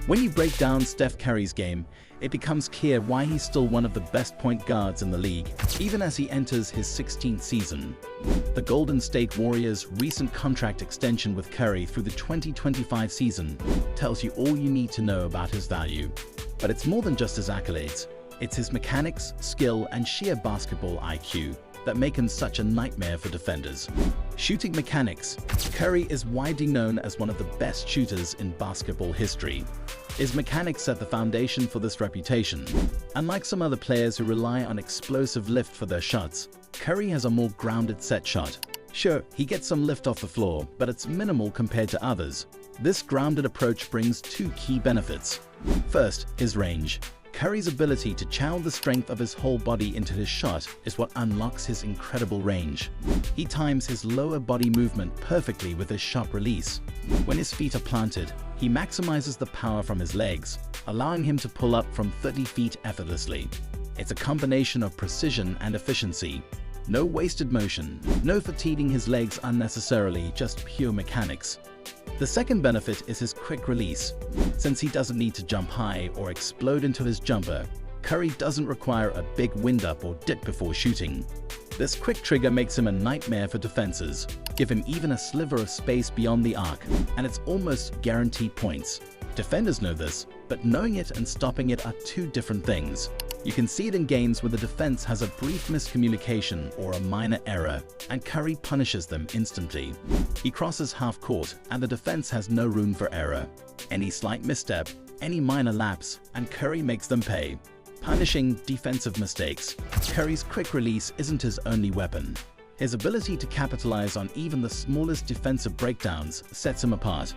When you break down Steph Curry's game, it becomes clear why he's still one of the best point guards in the league, even as he enters his 16th season. The Golden State Warriors' recent contract extension with Curry through the 2025 season tells you all you need to know about his value. But it's more than just his accolades. It's his mechanics, skill, and sheer basketball IQ that make him such a nightmare for defenders. Shooting mechanics. Curry is widely known as one of the best shooters in basketball history. His mechanics set the foundation for this reputation. Unlike some other players who rely on explosive lift for their shots, Curry has a more grounded set shot. Sure, he gets some lift off the floor, but it's minimal compared to others. This grounded approach brings two key benefits. First, his range. Curry's ability to channel the strength of his whole body into his shot is what unlocks his incredible range. He times his lower body movement perfectly with his shot release. When his feet are planted, he maximizes the power from his legs, allowing him to pull up from 30 feet effortlessly. It's a combination of precision and efficiency. No wasted motion, no fatiguing his legs unnecessarily, just pure mechanics. The second benefit is his quick release. Since he doesn't need to jump high or explode into his jumper, Curry doesn't require a big wind-up or dip before shooting. This quick trigger makes him a nightmare for defenses. Give him even a sliver of space beyond the arc, and it's almost guaranteed points. Defenders know this, but knowing it and stopping it are two different things. You can see it in games where the defense has a brief miscommunication or a minor error, and Curry punishes them instantly. He crosses half court, and the defense has no room for error. Any slight misstep, any minor lapse, and Curry makes them pay. Punishing defensive mistakes. Curry's quick release isn't his only weapon. His ability to capitalize on even the smallest defensive breakdowns sets him apart.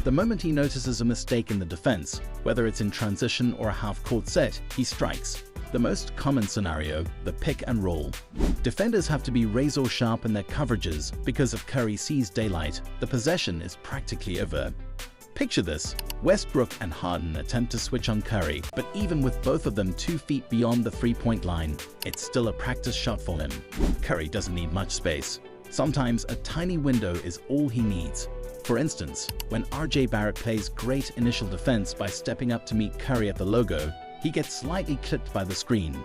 The moment he notices a mistake in the defense, whether it's in transition or a half-court set, he strikes. The most common scenario, the pick and roll. Defenders have to be razor sharp in their coverages because if Curry sees daylight, the possession is practically over. Picture this. Westbrook and Harden attempt to switch on Curry, but even with both of them 2 feet beyond the three-point line, it's still a practice shot for him. Curry doesn't need much space. Sometimes a tiny window is all he needs. For instance, when RJ Barrett plays great initial defense by stepping up to meet Curry at the logo, he gets slightly clipped by the screen.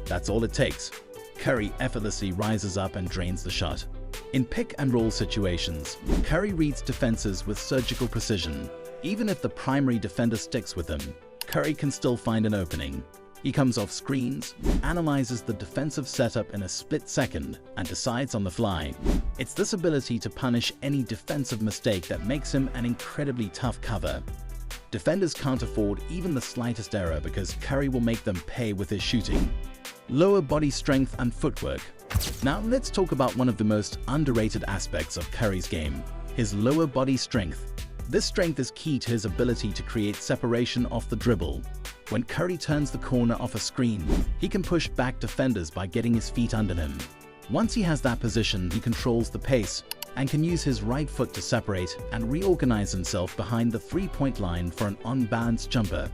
That's all it takes. Curry effortlessly rises up and drains the shot. In pick-and-roll situations, Curry reads defenses with surgical precision. Even if the primary defender sticks with him, Curry can still find an opening. He comes off screens, analyzes the defensive setup in a split second, and decides on the fly. It's this ability to punish any defensive mistake that makes him an incredibly tough cover. Defenders can't afford even the slightest error because Curry will make them pay with his shooting. Lower body strength and footwork. Now let's talk about one of the most underrated aspects of Curry's game, his lower body strength. This strength is key to his ability to create separation off the dribble. When Curry turns the corner off a screen, he can push back defenders by getting his feet under him. Once he has that position, he controls the pace and can use his right foot to separate and reorganize himself behind the three-point line for an unbalanced jumper.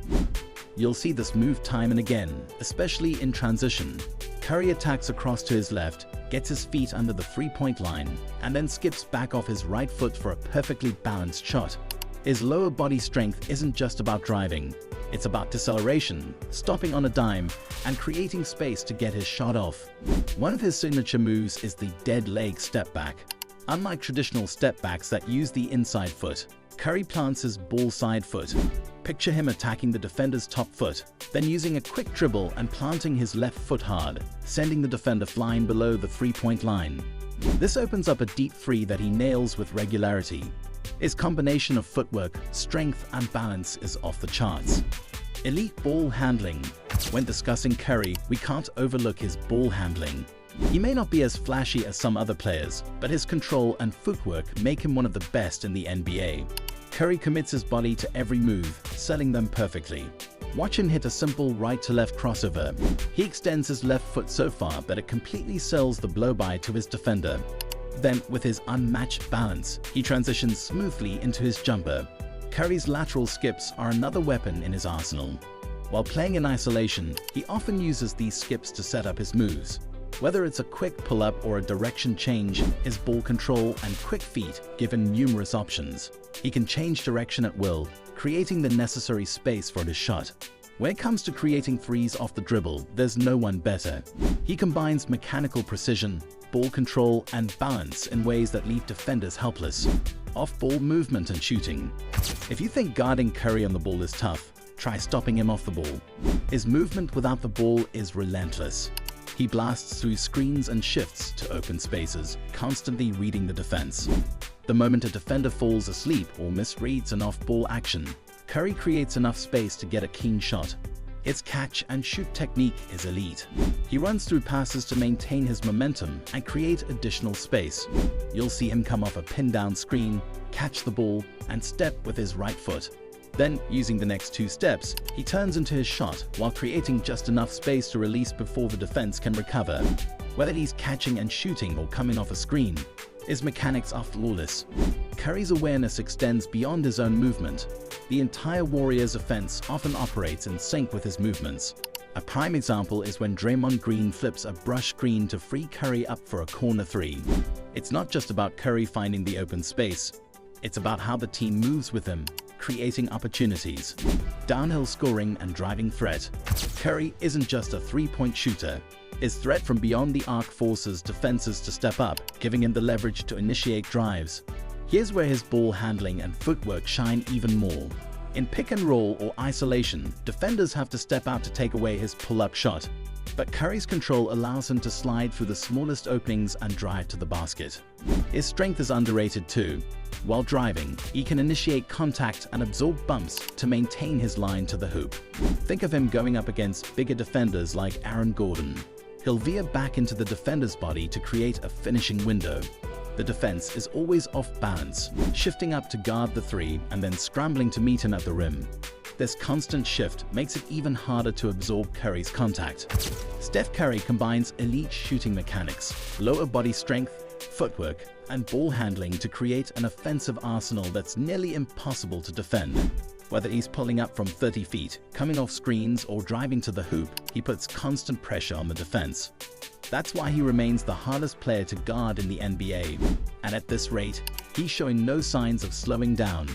You'll see this move time and again, especially in transition. Curry attacks across to his left, gets his feet under the three-point line, and then skips back off his right foot for a perfectly balanced shot. His lower body strength isn't just about driving. It's about deceleration, stopping on a dime, and creating space to get his shot off. One of his signature moves is the dead leg step back. Unlike traditional step backs that use the inside foot, Curry plants his ball side foot. Picture him attacking the defender's top foot, then using a quick dribble and planting his left foot hard, sending the defender flying below the three-point line. This opens up a deep three that he nails with regularity. His combination of footwork, strength, and balance is off the charts. Elite ball handling. When discussing Curry, we can't overlook his ball handling. He may not be as flashy as some other players, but his control and footwork make him one of the best in the NBA. Curry commits his body to every move, selling them perfectly. Watch him hit a simple right-to-left crossover. He extends his left foot so far that it completely sells the blow-by to his defender. Then, with his unmatched balance, he transitions smoothly into his jumper. Curry's lateral skips are another weapon in his arsenal. While playing in isolation, he often uses these skips to set up his moves. Whether it's a quick pull-up or a direction change, his ball control and quick feet give him numerous options. He can change direction at will, creating the necessary space for his shot. When it comes to creating threes off the dribble, there's no one better. He combines mechanical precision, ball control, and balance in ways that leave defenders helpless. Off-ball movement and shooting. If you think guarding Curry on the ball is tough, try stopping him off the ball. His movement without the ball is relentless. He blasts through screens and shifts to open spaces, constantly reading the defense. The moment a defender falls asleep or misreads an off-ball action, Curry creates enough space to get a keen shot. His catch-and-shoot technique is elite. He runs through passes to maintain his momentum and create additional space. You'll see him come off a pin-down screen, catch the ball, and step with his right foot. Then, using the next two steps, he turns into his shot while creating just enough space to release before the defense can recover. Whether he's catching and shooting or coming off a screen, his mechanics are flawless. Curry's awareness extends beyond his own movement. The entire Warriors' offense often operates in sync with his movements. A prime example is when Draymond Green flips a brush screen to free Curry up for a corner three. It's not just about Curry finding the open space. It's about how the team moves with him, creating opportunities. Downhill scoring and driving threat. Curry isn't just a three-point shooter. His threat from beyond the arc forces defenses to step up, giving him the leverage to initiate drives. Here's where his ball handling and footwork shine even more. In pick and roll or isolation, defenders have to step out to take away his pull-up shot. But Curry's control allows him to slide through the smallest openings and drive to the basket. His strength is underrated too. While driving, he can initiate contact and absorb bumps to maintain his line to the hoop. Think of him going up against bigger defenders like Aaron Gordon. He'll veer back into the defender's body to create a finishing window. The defense is always off balance, shifting up to guard the three and then scrambling to meet him at the rim. This constant shift makes it even harder to absorb Curry's contact. Steph Curry combines elite shooting mechanics, lower body strength, footwork, and ball handling to create an offensive arsenal that's nearly impossible to defend. Whether he's pulling up from 30 feet, coming off screens, or driving to the hoop, he puts constant pressure on the defense. That's why he remains the hardest player to guard in the NBA. And at this rate, he's showing no signs of slowing down.